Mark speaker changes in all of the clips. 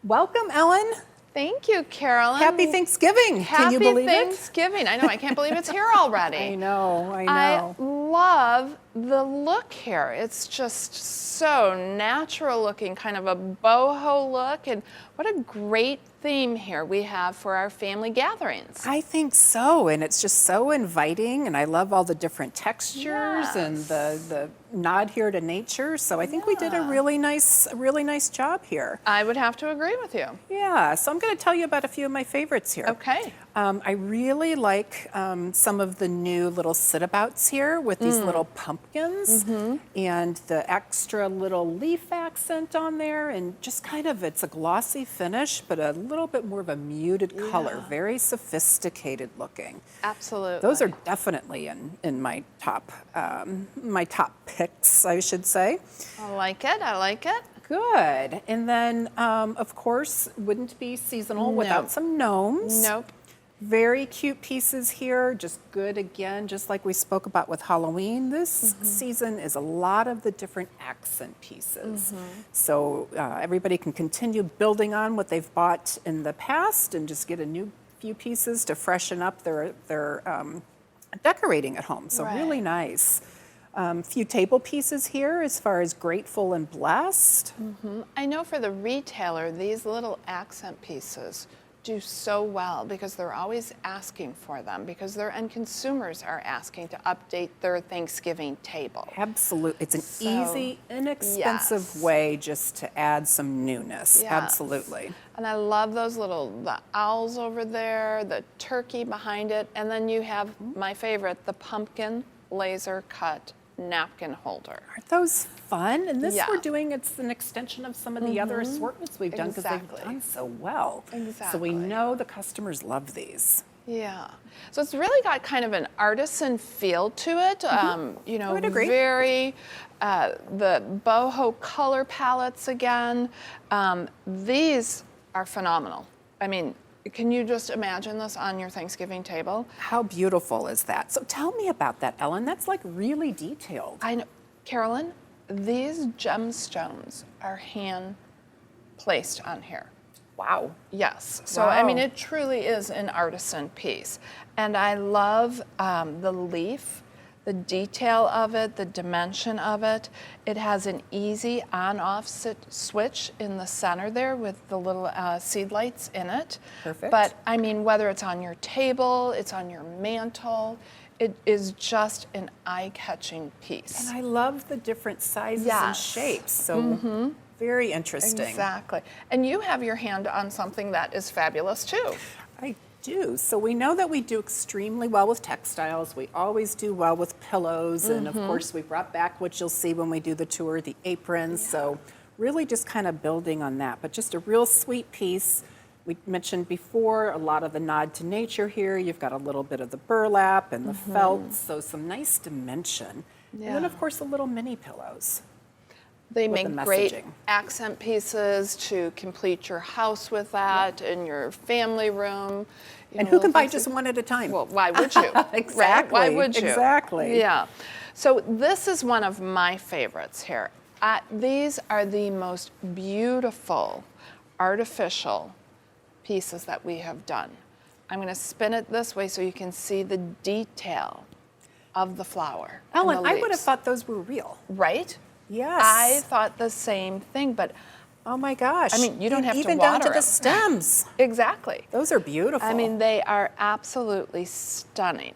Speaker 1: Welcome, Ellen.
Speaker 2: Thank you, Carolyn.
Speaker 1: Happy Thanksgiving. Can you believe
Speaker 2: Happy Thanksgiving. I know, I can't believe it's here already.
Speaker 1: I know.
Speaker 2: I love the look here. It's just so natural looking, kind of a boho look, and what a great theme here we have for our family gatherings.
Speaker 1: I think so, and it's just so inviting, and I love all the different textures and the nod here to nature. So I think we did a really nice job here.
Speaker 2: I would have to agree with you.
Speaker 1: Yeah, so I'm going to tell you about a few of my favorites here.
Speaker 2: Okay.
Speaker 1: I really like some of the new little sit-abouts here with these little pumpkins and the extra little leaf accent on there, and just kind of, it's a glossy finish, but a little bit more of a muted color, very sophisticated looking.
Speaker 2: Absolutely.
Speaker 1: Those are definitely in my top picks, I should say.
Speaker 2: I like it. I like it.
Speaker 1: Good. And then, of course, wouldn't be seasonal without some gnomes.
Speaker 2: Nope.
Speaker 1: Very cute pieces here, just good again, just like we spoke about with Halloween. This season is a lot of the different accent pieces. So everybody can continue building on what they've bought in the past and just get a new few pieces to freshen up their decorating at home. So really nice. Few table pieces here as far as grateful and blessed.
Speaker 2: I know for the retailer, these little accent pieces do so well because they're always asking for them, because their end consumers are asking to update their Thanksgiving table.
Speaker 1: Absolutely. It's an easy, inexpensive way just to add some newness. Absolutely.
Speaker 2: And I love those the owls over there, the turkey behind it, and then you have my favorite, the pumpkin laser cut napkin holder.
Speaker 1: Aren't those fun? And this we're doing, it's an extension of some of the other assortments we've done because they've done so well. So we know the customers love these.
Speaker 2: Yeah. So it's really got kind of an artisan feel to it. You know, very, the boho color palettes again. These are phenomenal. I mean, can you just imagine this on your Thanksgiving table?
Speaker 1: How beautiful is that? So tell me about that, Ellen. That's like really detailed.
Speaker 2: I know. Carolyn, these gemstones are hand placed on here.
Speaker 1: Wow.
Speaker 2: Yes. So, I mean, it truly is an artisan piece. And I love the leaf, the detail of it, the dimension of it. It has an easy on-off switch in the center there with the little seed lights in it.
Speaker 1: Perfect.
Speaker 2: But I mean, whether it's on your table, it's on your mantle, it is just an eye-catching piece.
Speaker 1: And I love the different sizes and shapes. So very interesting.
Speaker 2: Exactly. And you have your hand on something that is fabulous too.
Speaker 1: I do. So we know that we do extremely well with textiles. We always do well with pillows. And of course, we brought back what you'll see when we do the tour, the aprons. So really just kind of building on that. But just a real sweet piece. We mentioned before a lot of the nod to nature here. You've got a little bit of the burlap and the felt. So some nice dimension. And then, of course, the little mini pillows.
Speaker 2: They make great accent pieces to complete your house with that in your family room.
Speaker 1: And who can buy just one at a time?
Speaker 2: Well, why would you?
Speaker 1: Exactly.
Speaker 2: Right? Why would you?
Speaker 1: Exactly.
Speaker 2: Yeah. So this is one of my favorites here. These are the most beautiful artificial pieces that we have done. I'm going to spin it this way so you can see the detail of the flower.
Speaker 1: Ellen, I would have thought those were real.
Speaker 2: Right?
Speaker 1: Yes.
Speaker 2: I thought the same thing, but
Speaker 1: oh my gosh.
Speaker 2: I mean, you don't have to
Speaker 1: even
Speaker 2: water
Speaker 1: down to
Speaker 2: them.
Speaker 1: the stems.
Speaker 2: Exactly.
Speaker 1: Those are beautiful.
Speaker 2: I mean, they are absolutely stunning.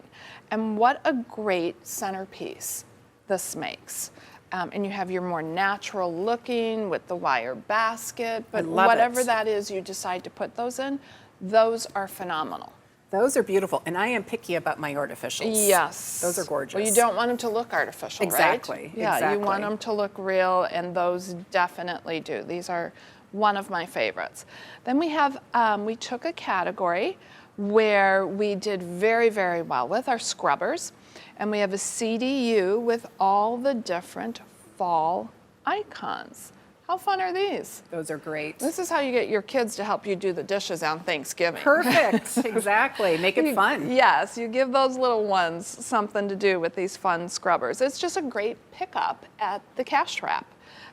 Speaker 2: And what a great centerpiece this makes. And you have your more natural looking with the wire basket, but whatever that is you decide to put those in, those are phenomenal.
Speaker 1: Those are beautiful, and I am picky about my artificials.
Speaker 2: Yes.
Speaker 1: Those are gorgeous.
Speaker 2: Well, you don't want them to look artificial,
Speaker 1: exactly,
Speaker 2: right? Yeah, you want them to look real, and those definitely do. These are one of my favorites. Then we have, we took a category where we did very, very well with our scrubbers, and we have a CDU with all the different fall icons. How fun are these?
Speaker 1: Those are great.
Speaker 2: This is how you get your kids to help you do the dishes on Thanksgiving.
Speaker 1: Perfect, exactly. Make it fun.
Speaker 2: Yes, you give those little ones something to do with these fun scrubbers. It's just a great pickup at the cash trap.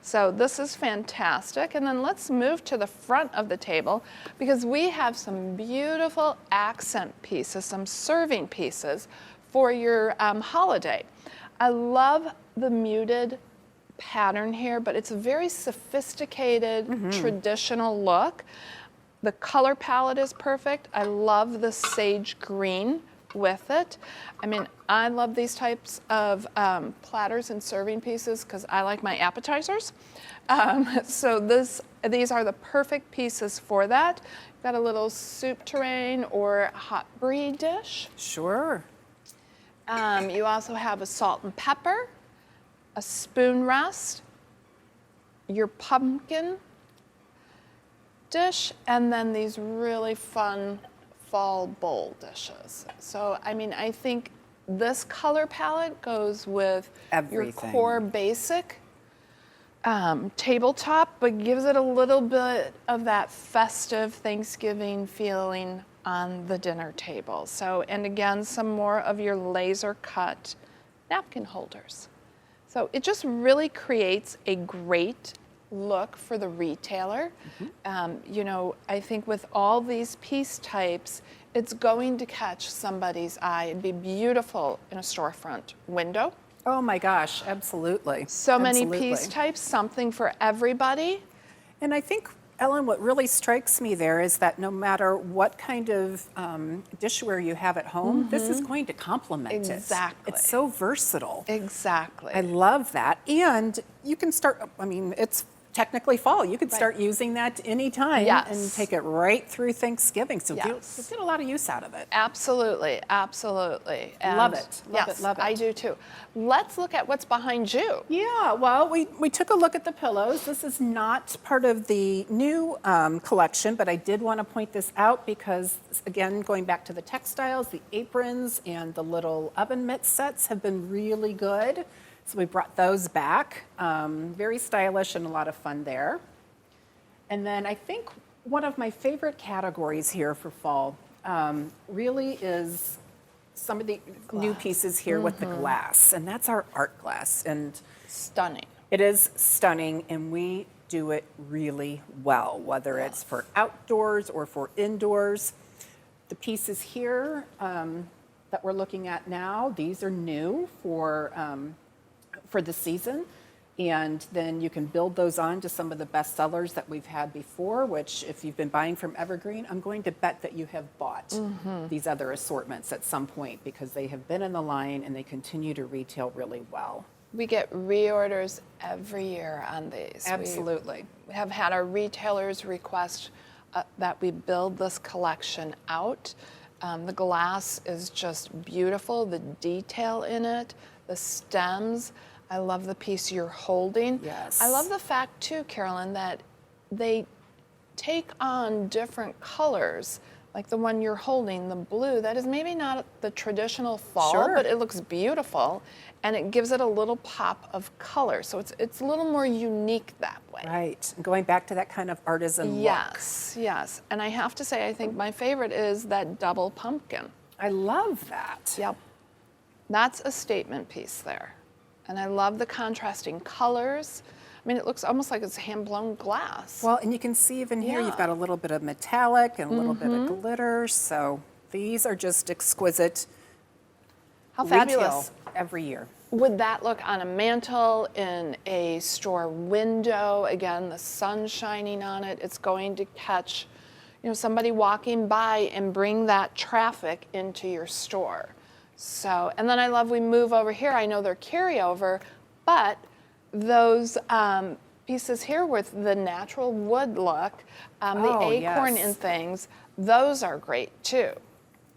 Speaker 2: So this is fantastic. And then let's move to the front of the table because we have some beautiful accent pieces, some serving pieces for your holiday. I love the muted pattern here, but it's a very sophisticated, traditional look. The color palette is perfect. I love the sage green with it. I mean, I love these types of platters and serving pieces because I like my appetizers. So these are the perfect pieces for that. You've got a little soup tureen or hot brie dish.
Speaker 1: Sure.
Speaker 2: You also have a salt and pepper, a spoon rest, your pumpkin dish, and then these really fun fall bowl dishes. So, I mean, I think this color palette goes with your
Speaker 1: Everything.
Speaker 2: core basic tabletop, but gives it a little bit of that festive Thanksgiving feeling on the dinner table. So, and again, some more of your laser cut napkin holders. So it just really creates a great look for the retailer. You know, I think with all these piece types, it's going to catch somebody's eye. It'd be beautiful in a storefront window.
Speaker 1: Oh my gosh, absolutely.
Speaker 2: So many
Speaker 1: Absolutely.
Speaker 2: piece types, something for everybody.
Speaker 1: And I think, Ellen, what really strikes me there is that no matter what kind of dishware you have at home, this is going to complement it.
Speaker 2: Exactly.
Speaker 1: It's so versatile.
Speaker 2: Exactly.
Speaker 1: I love that. And you can start, I mean, it's technically fall. You could start using that anytime
Speaker 2: Yes.
Speaker 1: and take it right through Thanksgiving. So you'll
Speaker 2: Yes.
Speaker 1: get a lot of use out of it.
Speaker 2: Absolutely, absolutely. And
Speaker 1: Love it. Love
Speaker 2: yes,
Speaker 1: it, love it.
Speaker 2: I do too. Let's look at what's behind you.
Speaker 1: Yeah, well, we took a look at the pillows. This is not part of the new collection, but I did want to point this out because, again, going back to the textiles, the aprons and the little oven mitt sets have been really good. So we brought those back. Very stylish and a lot of fun there. And then I think one of my favorite categories here for fall really is some of the new pieces here with the glass, and that's our art glass. And
Speaker 2: Stunning.
Speaker 1: it is stunning, and we do it really well, whether it's for outdoors or for indoors. The pieces here that we're looking at now, these are new for the season. And then you can build those on to some of the best sellers that we've had before, which if you've been buying from Evergreen, I'm going to bet that you have bought these other assortments at some point because they have been in the line and they continue to retail really well.
Speaker 2: We get reorders every year on these.
Speaker 1: Absolutely.
Speaker 2: We have had our retailers request that we build this collection out. The glass is just beautiful, the detail in it, the stems. I love the piece you're holding.
Speaker 1: Yes.
Speaker 2: I love the fact too, Carolyn, that they take on different colors, like the one you're holding, the blue. That is maybe not the traditional fall,
Speaker 1: Sure.
Speaker 2: but it looks beautiful, and it gives it a little pop of color. So it's a little more unique that way.
Speaker 1: Right. Going back to that kind of artisan look.
Speaker 2: Yes, yes. And I have to say, I think my favorite is that double pumpkin.
Speaker 1: I love that.
Speaker 2: Yep. That's a statement piece there. And I love the contrasting colors. I mean, it looks almost like it's hand-blown glass.
Speaker 1: Well, and you can see even here, you've got a little bit of metallic and a little bit of glitter. So these are just exquisite.
Speaker 2: How
Speaker 1: Retail
Speaker 2: fabulous.
Speaker 1: every year.
Speaker 2: Would that look on a mantle, in a store window? Again, the sun shining on it. It's going to catch, you know, somebody walking by and bring that traffic into your store. So, and then I love we move over here. I know they're carryover, but those pieces here with the natural wood look, the acorn and things, those are great too.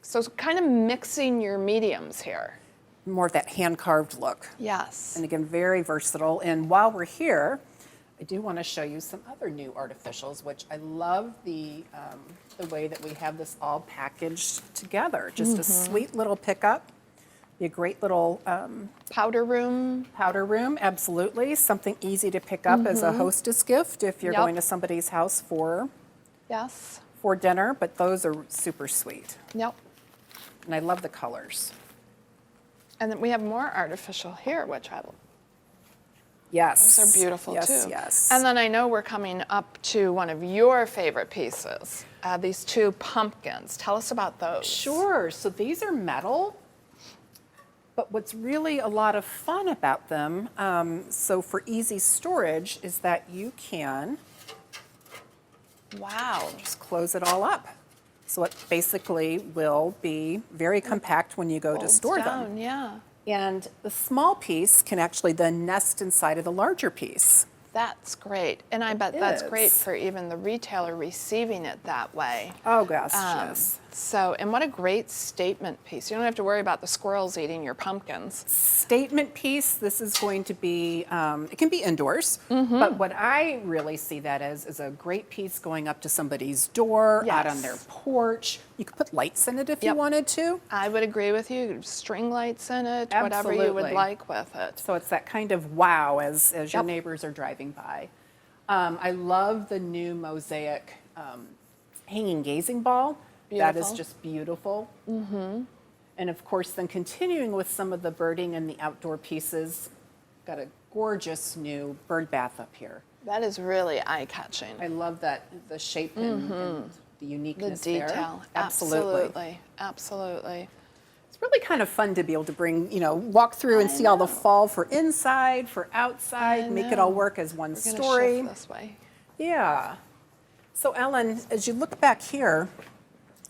Speaker 2: So it's kind of mixing your mediums here.
Speaker 1: More of that hand-carved look.
Speaker 2: Yes.
Speaker 1: And again, very versatile. And while we're here, I do want to show you some other new artificials, which I love the way that we have this all packaged together. Just a sweet little pickup. Be a great little
Speaker 2: Powder room.
Speaker 1: powder room, absolutely. Something easy to pick up as a hostess gift if you're
Speaker 2: Yep.
Speaker 1: going to somebody's house for
Speaker 2: Yes.
Speaker 1: dinner, but those are super sweet.
Speaker 2: Yep.
Speaker 1: And I love the colors.
Speaker 2: And then we have more artificial here, which I
Speaker 1: Yes.
Speaker 2: Those are beautiful
Speaker 1: yes,
Speaker 2: too.
Speaker 1: Yes.
Speaker 2: And then I know we're coming up to one of your favorite pieces, these two pumpkins. Tell us about those.
Speaker 1: Sure. So these are metal. But what's really a lot of fun about them, so for easy storage, is that you can
Speaker 2: Wow.
Speaker 1: just close it all up. So it basically will be very compact when you go to
Speaker 2: Folds
Speaker 1: store
Speaker 2: down,
Speaker 1: them.
Speaker 2: yeah.
Speaker 1: And the small piece can actually then nest inside of the larger piece.
Speaker 2: That's great. And I bet
Speaker 1: It
Speaker 2: that's great
Speaker 1: is.
Speaker 2: for even the retailer receiving it that way.
Speaker 1: Oh gosh, yes.
Speaker 2: So, and what a great statement piece. You don't have to worry about the squirrels eating your pumpkins.
Speaker 1: Statement piece, this is going to be, it can be indoors, but what I really see that as is a great piece going up to somebody's door, out on
Speaker 2: Yes.
Speaker 1: their porch. You could put lights in it if you
Speaker 2: Yep.
Speaker 1: wanted to.
Speaker 2: I would agree with you. String lights in it, whatever you would
Speaker 1: Absolutely.
Speaker 2: like with it.
Speaker 1: So it's that kind of wow as your
Speaker 2: Yep.
Speaker 1: neighbors are driving by. I love the new mosaic hanging gazing ball. That is
Speaker 2: Beautiful.
Speaker 1: just beautiful. And of course, then continuing with some of the birding and the outdoor pieces, got a gorgeous new bird bath up here.
Speaker 2: That is really eye-catching.
Speaker 1: I love that, the shape and the
Speaker 2: The
Speaker 1: uniqueness
Speaker 2: detail.
Speaker 1: there.
Speaker 2: Absolutely. Absolutely.
Speaker 1: It's really kind of fun to be able to bring, walk through and see all the fall for inside, for outside,
Speaker 2: I
Speaker 1: make it all
Speaker 2: know.
Speaker 1: work as one
Speaker 2: We're going to
Speaker 1: story.
Speaker 2: shift this way.
Speaker 1: Yeah. So Ellen, as you look back here,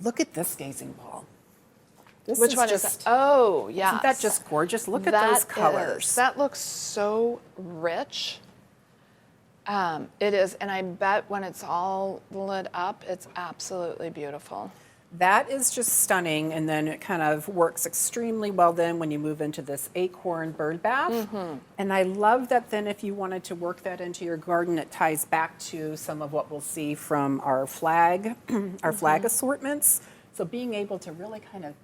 Speaker 1: look at this gazing ball. This
Speaker 2: Which
Speaker 1: is
Speaker 2: one
Speaker 1: just,
Speaker 2: is that? Oh, yes.
Speaker 1: Isn't that just gorgeous? Look at
Speaker 2: That
Speaker 1: those colors.
Speaker 2: is. That looks so rich. It is, and I bet when it's all lit up, it's absolutely beautiful.
Speaker 1: That is just stunning, and then it kind of works extremely well then when you move into this acorn bird bath. And I love that then if you wanted to work that into your garden, it ties back to some of what we'll see from our flag, our flag assortments. So being able to really kind of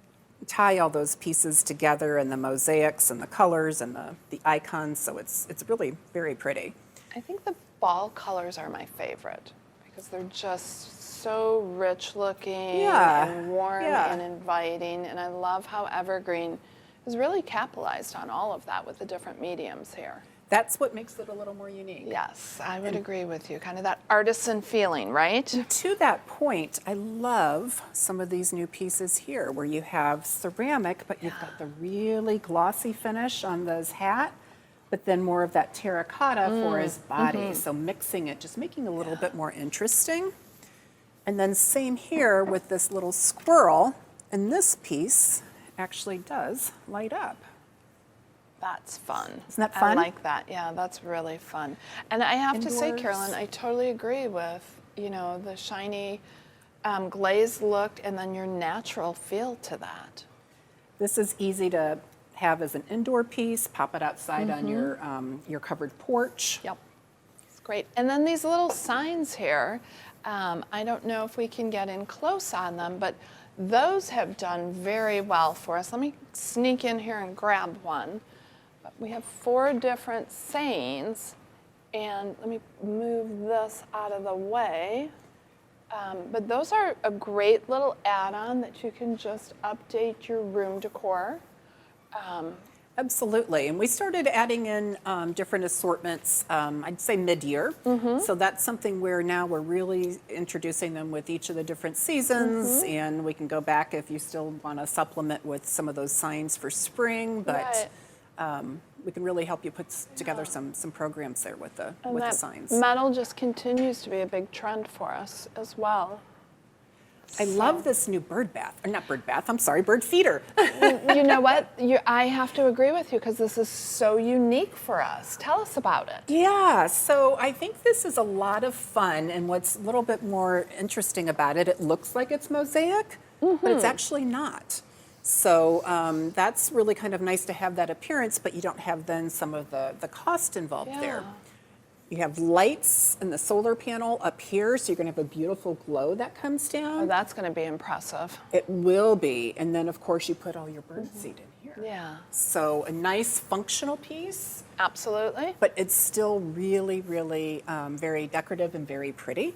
Speaker 1: tie all those pieces together and the mosaics and the colors and the icons, so it's really very pretty.
Speaker 2: I think the fall colors are my favorite because they're just so rich looking
Speaker 1: Yeah,
Speaker 2: and warm
Speaker 1: yeah.
Speaker 2: and inviting. And I love how Evergreen has really capitalized on all of that with the different mediums here.
Speaker 1: That's what makes it a little more unique.
Speaker 2: Yes, I would agree with you. Kind of that artisan feeling, right?
Speaker 1: To that point, I love some of these new pieces here where you have ceramic, but you've got the really glossy finish on this hat, but then more of that terracotta for his body. So mixing it, just making it a little bit more interesting. And then same here with this little squirrel, and this piece actually does light up.
Speaker 2: That's fun.
Speaker 1: Isn't that fun?
Speaker 2: I like that. Yeah, that's really fun. And I have to say,
Speaker 1: Indoors.
Speaker 2: Carolyn, I totally agree with, the shiny glazed look and then your natural feel to that.
Speaker 1: This is easy to have as an indoor piece, pop it outside on your covered porch.
Speaker 2: Yep. It's great. And then these little signs here, I don't know if we can get in close on them, but those have done very well for us. Let me sneak in here and grab one. But we have 4 different sayings, and let me move this out of the way. But those are a great little add-on that you can just update your room decor.
Speaker 1: Absolutely, and we started adding in different assortments, I'd say mid-year. So that's something where now we're really introducing them with each of the different seasons, and we can go back if you still want to supplement with some of those signs for spring, but we can really help you put together some programs there with the signs.
Speaker 2: Metal just continues to be a big trend for us as well.
Speaker 1: I love this new bird bath, or not bird bath, I'm sorry, bird feeder.
Speaker 2: You know what? I have to agree with you because this is so unique for us. Tell us about it.
Speaker 1: Yeah, so I think this is a lot of fun, and what's a little bit more interesting about it, it looks like it's mosaic, but it's actually not. So that's really kind of nice to have that appearance, but you don't have then some of the cost involved there. You have lights in the solar panel up here, so you're going to have a beautiful glow that comes down.
Speaker 2: Oh, that's going to be impressive.
Speaker 1: It will be, and then of course you put all your bird seed in here.
Speaker 2: Yeah.
Speaker 1: So a nice functional piece.
Speaker 2: Absolutely.
Speaker 1: But it's still really, really very decorative and very pretty.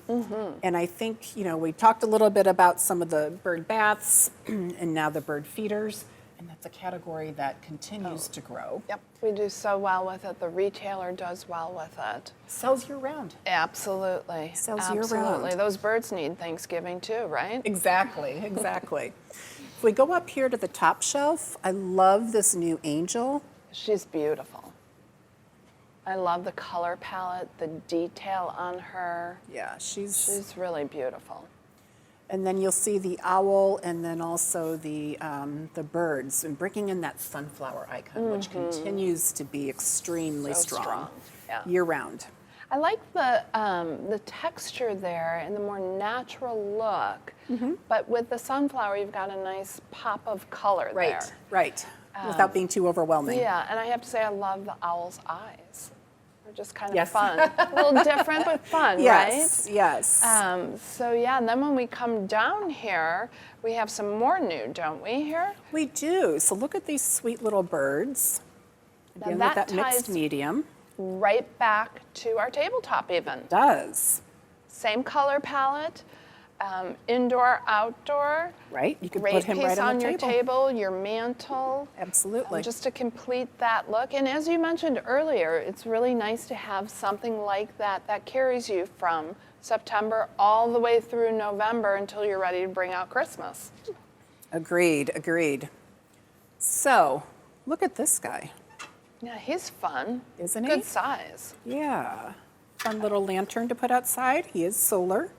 Speaker 1: And I think, we talked a little bit about some of the bird baths and now the bird feeders. And that's a category that continues to grow.
Speaker 2: Yep, we do so well with it. The retailer does well with it.
Speaker 1: Sells year round.
Speaker 2: Absolutely.
Speaker 1: Sells year
Speaker 2: Absolutely.
Speaker 1: round.
Speaker 2: Those birds need Thanksgiving too, right?
Speaker 1: Exactly, exactly. If we go up here to the top shelf, I love this new angel.
Speaker 2: She's beautiful. I love the color palette, the detail on her.
Speaker 1: Yeah,
Speaker 2: She's really beautiful.
Speaker 1: and then you'll see the owl and then also the birds and bringing in that sunflower icon, which continues to be extremely
Speaker 2: So
Speaker 1: strong,
Speaker 2: strong, yeah.
Speaker 1: year round.
Speaker 2: I like the texture there and the more natural look, but with the sunflower, you've got a nice pop of color there.
Speaker 1: Right, without being too overwhelming.
Speaker 2: Yeah, and I have to say I love the owl's eyes. They're just kind of
Speaker 1: Yes.
Speaker 2: fun. A little different, but fun,
Speaker 1: Yes,
Speaker 2: right?
Speaker 1: yes.
Speaker 2: So yeah, and then when we come down here, we have some more new, don't we, here?
Speaker 1: We do. So look at these sweet little birds.
Speaker 2: Now
Speaker 1: Again,
Speaker 2: that
Speaker 1: with that mixed
Speaker 2: ties-
Speaker 1: medium.
Speaker 2: Right back to our tabletop even.
Speaker 1: Does,
Speaker 2: Same color palette, indoor, outdoor.
Speaker 1: right? You can
Speaker 2: Great
Speaker 1: put him
Speaker 2: piece
Speaker 1: right on the
Speaker 2: your table, your mantle.
Speaker 1: Absolutely.
Speaker 2: Just to complete that look. And as you mentioned earlier, it's really nice to have something like that that carries you from September all the way through November until you're ready to bring out Christmas.
Speaker 1: Agreed, agreed. So, look at this guy.
Speaker 2: Yeah, he's fun.
Speaker 1: Isn't he?
Speaker 2: Good size.
Speaker 1: Yeah. Fun little lantern to put outside. He is solar.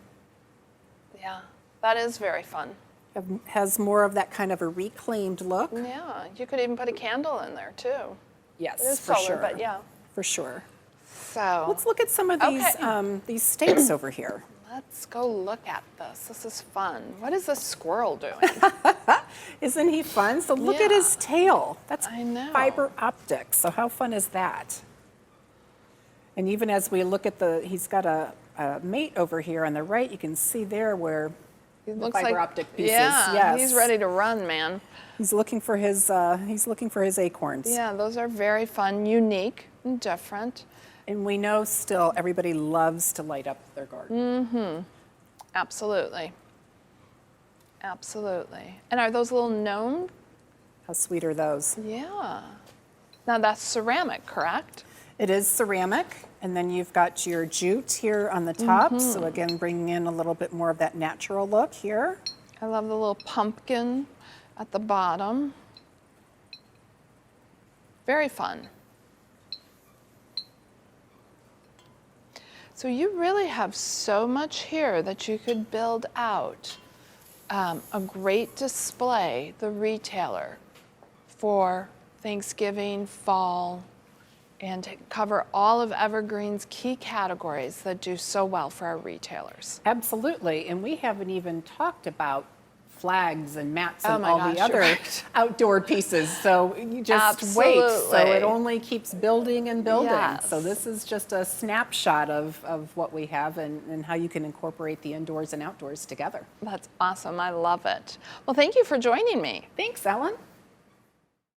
Speaker 2: Yeah, that is very fun.
Speaker 1: Has more of that kind of a reclaimed look.
Speaker 2: Yeah, you could even put a candle in there too.
Speaker 1: Yes,
Speaker 2: It is
Speaker 1: for
Speaker 2: solar,
Speaker 1: sure.
Speaker 2: but yeah.
Speaker 1: For sure.
Speaker 2: So
Speaker 1: Let's look at some of these steaks over here.
Speaker 2: let's go look at this. This is fun. What is this squirrel doing?
Speaker 1: Isn't he fun? So look at
Speaker 2: Yeah.
Speaker 1: his tail. That's
Speaker 2: I know.
Speaker 1: fiber optics. So how fun is that? And even as we look at he's got a mate over here on the right. You can see there where
Speaker 2: He
Speaker 1: the
Speaker 2: looks
Speaker 1: fiber
Speaker 2: like
Speaker 1: optic pieces.
Speaker 2: Yeah,
Speaker 1: yes.
Speaker 2: he's ready to run, man.
Speaker 1: He's looking for his acorns.
Speaker 2: Yeah, those are very fun, unique, and different.
Speaker 1: And we know still everybody loves to light up their garden.
Speaker 2: Absolutely. Absolutely. And are those little gnome?
Speaker 1: How sweet are those?
Speaker 2: Yeah. Now that's ceramic, correct?
Speaker 1: It is ceramic, and then you've got your jute here on the top. So again, bringing in a little bit more of that natural look here.
Speaker 2: I love the little pumpkin at the bottom. Very fun. So you really have so much here that you could build out a great display, the retailer, for Thanksgiving, fall, and to cover all of Evergreen's key categories that do so well for our retailers.
Speaker 1: Absolutely, and we haven't even talked about flags and mats
Speaker 2: Oh
Speaker 1: and
Speaker 2: my
Speaker 1: all the
Speaker 2: gosh, you're
Speaker 1: other
Speaker 2: right.
Speaker 1: outdoor pieces. So you just wait. So
Speaker 2: Absolutely.
Speaker 1: it only keeps building and building.
Speaker 2: Yes.
Speaker 1: So this is just a snapshot of what we have and how you can incorporate the indoors and outdoors together.
Speaker 2: That's awesome. I love it. Well, thank you for joining me.
Speaker 1: Thanks, Ellen.